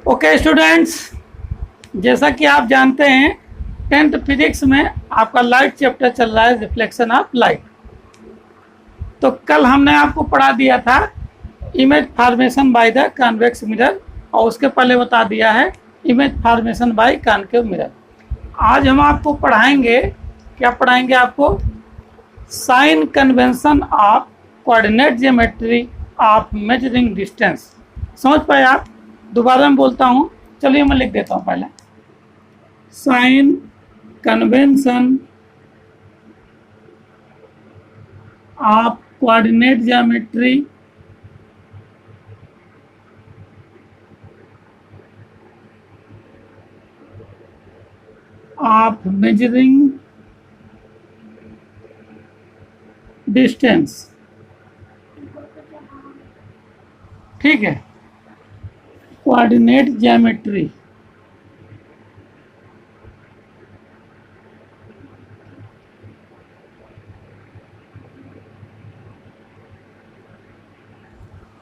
Okay students, जैसा कि आप जानते हैं 10th फिजिक्स में आपका लाइट चैप्टर चल रहा है, रिफ्लेक्शन ऑफ लाइट। तो कल हमने आपको पढ़ा दिया था image formation by the convex mirror, और उसके पहले बता दिया है image formation by concave mirror. आज हम आपको पढ़ाएंगे, क्या पढ़ाएंगे आपको? Sign convention of coordinate geometry of measuring distance. समझ पाए आप? दोबारा मैं बोलता हूँ, चलिए मैं लिख देता हूँ पहले। Sign convention of coordinate geometry of measuring distance. ठीक है, कोऑर्डिनेट ज्योमेट्री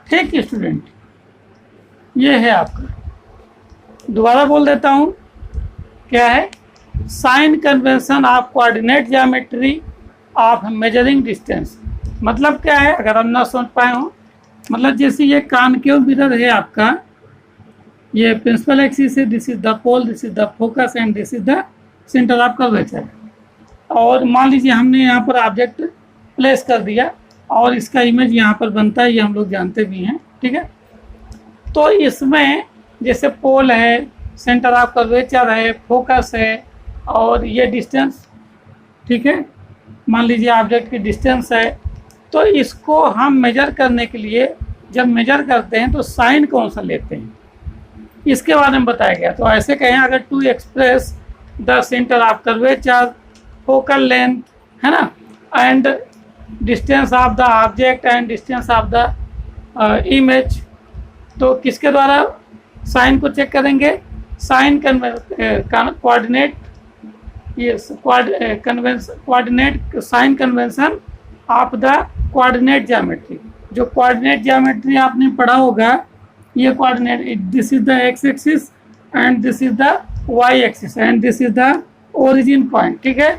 ठीक स्टूडेंट, ये है आपका। दोबारा बोल देता हूं, क्या है? Sign convention of coordinate geometry of measuring distance. मतलब क्या है, अगर हम ना समझ पाए हो, मतलब जैसे ये कॉनकेव मिरर है आपका, ये प्रिंसिपल एक्सिस है, this is the pole, this is the focus and this is the centre of curvature. और मान लीजिए हमने यहाँ पर ऑब्जेक्ट प्लेस कर दिया और इसका इमेज यहाँ पर बनता है, ये हम लोग जानते भी हैं। ठीक है, तो इसमें जैसे पोल है, सेंटर ऑफ कर्वेचर है, फोकस है और ये डिस्टेंस, ठीक है, मान लीजिए ऑब्जेक्ट की डिस्टेंस है, तो इसको हम मेजर करने के लिए जब मेजर करते हैं तो साइन कौन सा लेते हैं, इसके बारे में बताया गया। तो ऐसे कहें, अगर to express the centre of curvature, focal length, है ना, and distance of the object and distance of the image, तो किसके द्वारा साइन को चेक करेंगे? साइन कोऑर्डिनेट, ये coordinate sign convention of the coordinate geometry. जो कोऑर्डिनेट ज्योमेट्री आपने पढ़ा होगा, ये coordinate, this is the x axis and this is the y axis and this is the origin point. ठीक है,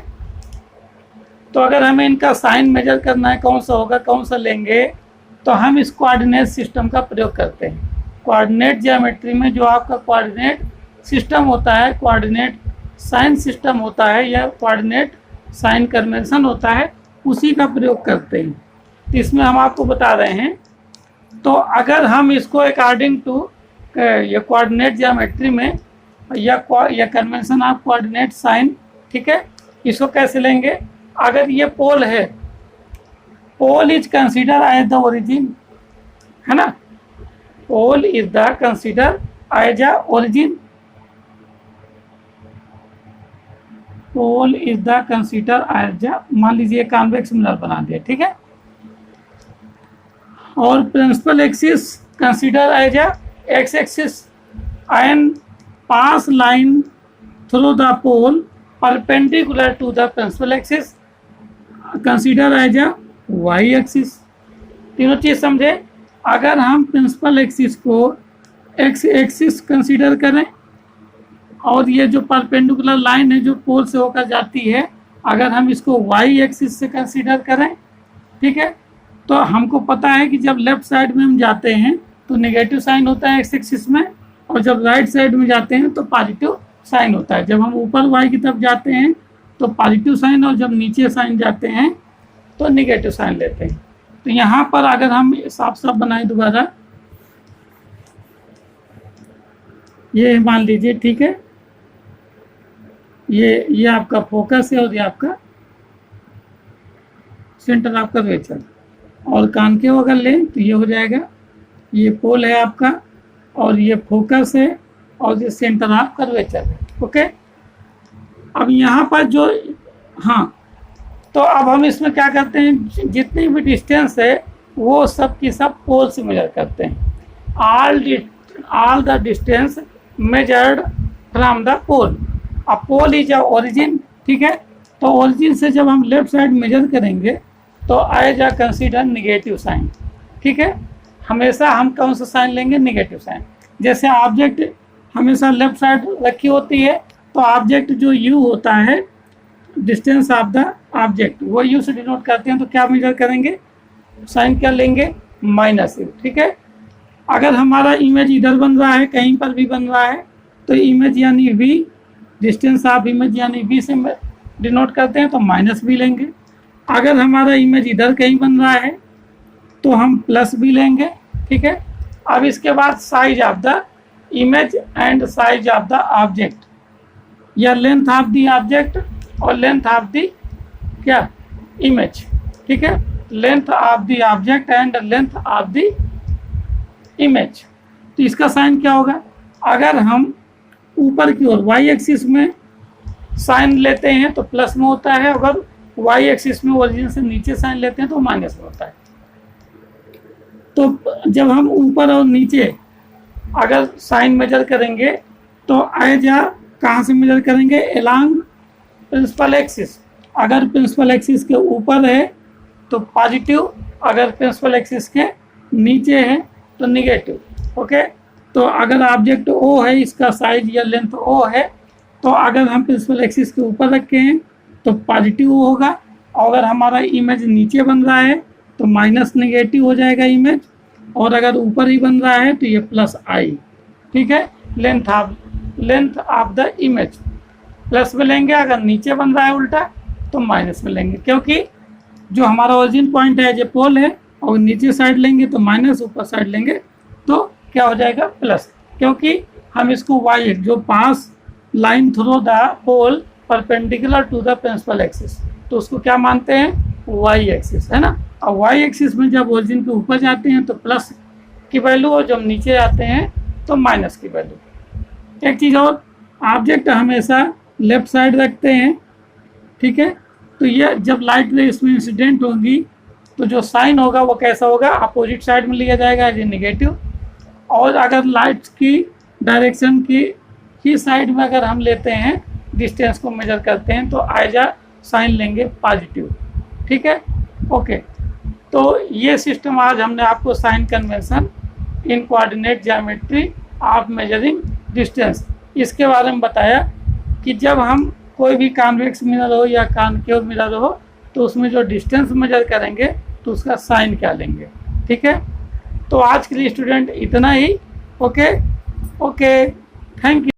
तो अगर हमें इनका साइन मेजर करना है, कौन सा होगा, कौन सा लेंगे, तो हम इस कोऑर्डिनेट सिस्टम का प्रयोग करते हैं। कोऑर्डिनेट ज्योमेट्री में जो आपका कोऑर्डिनेट सिस्टम होता है, कोऑर्डिनेट साइन सिस्टम होता है या कोऑर्डिनेट साइन कन्वेंशन होता है, उसी का प्रयोग करते हैं। तो इसमें हम आपको बता रहे हैं, तो अगर हम इसको अकॉर्डिंग टू ये कोऑर्डिनेट ज्योमेट्री में या कन्वेंशन ऑफ कोऑर्डिनेट साइन, ठीक है, इसको कैसे लेंगे? अगर ये पोल है, pole is consider as the origin, है ना, pole is the consider as a origin, pole is the consider as a, मान लीजिए कॉन्वेक्स मिरर बना दिया, ठीक है, और principal axis consider as a X axis and pass line through the pole perpendicular to the principal axis consider as a Y axis. तीनों चीज समझे। अगर हम प्रिंसिपल एक्सिस को एक्स एक्सिस कंसीडर करें और ये जो परपेंडिकुलर लाइन है जो पोल से होकर जाती है, अगर हम इसको वाई एक्सिस से कंसीडर करें, ठीक है, तो हमको पता है कि जब लेफ्ट साइड में हम जाते हैं तो नेगेटिव साइन होता है एक्स एक्सिस में, और जब राइट साइड में जाते हैं तो पॉजिटिव साइन होता है। जब हम ऊपर वाई की तरफ जाते हैं तो पॉजिटिव साइन, और जब नीचे साइन जाते हैं तो नेगेटिव साइन लेते हैं। तो यहाँ पर अगर हम साफ साफ बनाए दोबारा, ये मान लीजिए, ठीक है, ये आपका फोकस है और ये आपका सेंटर ऑफ कर्वेचर, और कॉनकेव अगर लें तो ये हो जाएगा, ये पोल है आपका और ये फोकस है और ये सेंटर ऑफ कर्वेचर है। ओके, अब यहाँ पर जो, हाँ, तो अब हम इसमें क्या करते हैं, जितनी भी डिस्टेंस है वो सब की सब पोल से मेजर करते हैं। All the distance measured from the pole. अब पोल इज अ ओरिजिन, ठीक है, तो ओरिजिन से जब हम लेफ्ट साइड मेजर करेंगे तो as a consider negative sign. ठीक है, हमेशा हम कौन सा साइन लेंगे? Negative sign. जैसे ऑब्जेक्ट हमेशा लेफ्ट साइड रखी होती है, तो ऑब्जेक्ट जो यू होता है, डिस्टेंस ऑफ द ऑब्जेक्ट, वो यू से डिनोट करते हैं। तो क्या मेजर करेंगे, साइन क्या लेंगे, -u। ठीक है, अगर हमारा इमेज इधर बन रहा है, कहीं पर भी बन रहा है, तो इमेज यानी v, डिस्टेंस ऑफ इमेज यानी v से डिनोट करते हैं, तो -v लेंगे। अगर हमारा इमेज इधर कहीं बन रहा है तो हम +v लेंगे। ठीक है, अब इसके बाद size of the image and size of the object, या लेंथ ऑफ द ऑब्जेक्ट और लेंथ ऑफ द क्या, इमेज। ठीक है, length of the object and length of the image. तो इसका साइन क्या होगा, अगर हम ऊपर की ओर y एक्सिस में साइन लेते हैं तो प्लस में होता है, अगर y एक्सिस में ओरिजिन से नीचे साइन लेते हैं तो माइनस में होता है। तो जब हम ऊपर और नीचे अगर साइन मेजर करेंगे तो एजा कहाँ से मेजर करेंगे, एलॉन्ग प्रिंसिपल एक्सिस। अगर प्रिंसिपल एक्सिस के ऊपर है तो पॉजिटिव, अगर प्रिंसिपल एक्सिस के नीचे है तो निगेटिव। ओके, तो अगर ऑब्जेक्ट O है, इसका साइज या लेंथ O है, तो अगर हम प्रिंसिपल एक्सिस के ऊपर रखे हैं तो पॉजिटिव होगा, और अगर हमारा इमेज नीचे बन रहा है तो माइनस नेगेटिव हो जाएगा इमेज, और अगर ऊपर ही बन रहा है तो ये +i। ठीक है, length of the image plus में लेंगे, अगर नीचे बन रहा है उल्टा तो माइनस में लेंगे, क्योंकि जो हमारा ओरिजिन पॉइंट है जो पोल है, और नीचे साइड लेंगे तो माइनस, ऊपर साइड लेंगे तो क्या हो जाएगा, प्लस, क्योंकि हम इसको y जो pass line through the pole perpendicular to the principal axis, तो उसको क्या मानते हैं, y एक्सिस, है ना। और y एक्सिस में जब ओरिजिन के ऊपर जाते हैं तो प्लस की वैल्यू, और जब नीचे आते हैं तो माइनस की वैल्यू। एक चीज़ और, ऑब्जेक्ट हमेशा लेफ्ट साइड रखते हैं। ठीक है, तो ये जब लाइट रे इसमें इंसिडेंट होगी तो जो साइन होगा वो कैसा होगा, अपोजिट साइड में लिया जाएगा एज ए नेगेटिव, और अगर लाइट की डायरेक्शन की ही साइड में अगर हम लेते हैं, डिस्टेंस को मेजर करते हैं, तो एज अ साइन लेंगे पॉजिटिव। ठीक है, ओके, तो ये सिस्टम आज हमने आपको sign convention in coordinate geometry of measuring distance, इसके बारे में बताया कि जब हम कोई भी कॉन्वेक्स मिरर हो या कॉनकेव मिरर हो तो उसमें जो डिस्टेंस मेजर करेंगे तो उसका साइन क्या लेंगे। ठीक है, तो आज के लिए स्टूडेंट इतना ही। Okay, thank you.